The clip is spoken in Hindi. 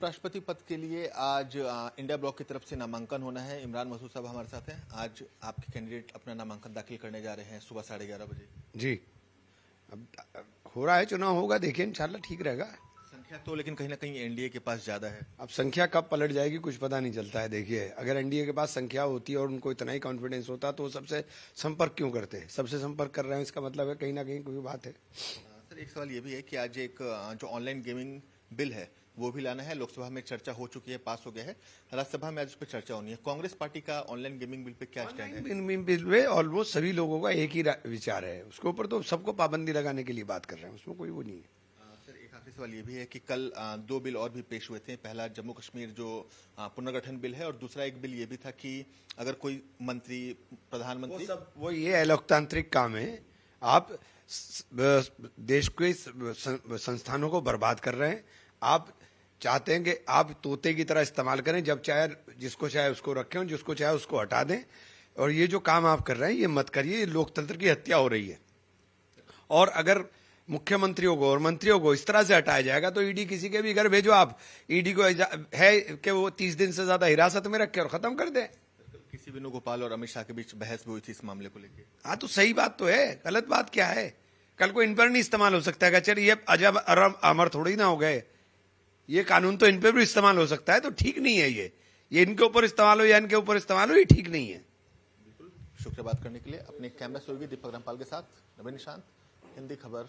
उपराष्ट्रपति पद के लिए आज इंडिया ब्लॉक की तरफ से नामांकन होना है। इमरान मसूद साहब हमारे साथ हैं। आज आपके कैंडिडेट अपना नामांकन दाखिल करने जा रहे हैं सुबह 11:30 बजे। जी, अब हो रहा है, चुनाव होगा, देखिए इंशाल्लाह ठीक रहेगा। संख्या तो लेकिन कहीं ना कहीं एनडीए के पास ज्यादा है। अब संख्या कब पलट जाएगी कुछ पता नहीं चलता है। देखिए, अगर एनडीए के पास संख्या होती और उनको इतना ही कॉन्फिडेंस होता तो वो सबसे संपर्क क्यों करते? सबसे संपर्क कर रहे हैं, इसका मतलब है कहीं ना कहीं कोई बात है। सर, एक सवाल ये भी है कि आज एक जो ऑनलाइन गेमिंग बिल है वो भी लाना है। लोकसभा में चर्चा हो चुकी है, पास हो गया है। राज्यसभा में आज उस पर चर्चा होनी है। कांग्रेस पार्टी का ऑनलाइन गेमिंग बिल पे क्या स्टैंड है? ऑनलाइन बिल में ऑलमोस्ट सभी लोगों का एक ही विचार है, उसके ऊपर तो सबको पाबंदी लगाने के लिए बात कर रहे हैं, उसमें कोई वो नहीं है। सर, एक आखिरी सवाल ये भी है कि कल दो बिल और भी पेश हुए थे। पहला जम्मू कश्मीर जो पुनर्गठन बिल है और दूसरा एक बिल ये भी था कि अगर कोई मंत्री, प्रधानमंत्री, वो ये लोकतांत्रिक काम है। आप देश के संस्थानों को बर्बाद कर रहे हैं। आप चाहते हैं कि आप तोते की तरह इस्तेमाल करें, जब चाहे जिसको चाहे उसको रखें, जिसको चाहे उसको हटा दें। और ये जो काम आप कर रहे हैं ये मत करिए, ये लोकतंत्र की हत्या हो रही है। और अगर मुख्यमंत्रियों को और मंत्रियों को इस तरह से हटाया जाएगा तो ईडी किसी के भी घर भेजो आप, ईडी को है कि वो 30 दिन से ज्यादा हिरासत में रखे और खत्म कर दे। किसी वेणुगोपाल और अमित शाह के बीच बहस भी हुई थी इस मामले को लेकर। हाँ, तो सही बात तो है, गलत बात क्या है? कल को इन पर नहीं इस्तेमाल हो सकता है। चलिए, ये अजब अरब अमर थोड़ी ना हो गए, ये कानून तो इन पे भी इस्तेमाल हो सकता है, तो ठीक नहीं है। ये इनके ऊपर इस्तेमाल हो या इनके ऊपर इस्तेमाल हो, ये ठीक नहीं है। बिल्कुल, शुक्रिया बात करने के लिए। अपने कैमरा से दीपक रामपाल के साथ नवीन निशांत, हिंदी खबर।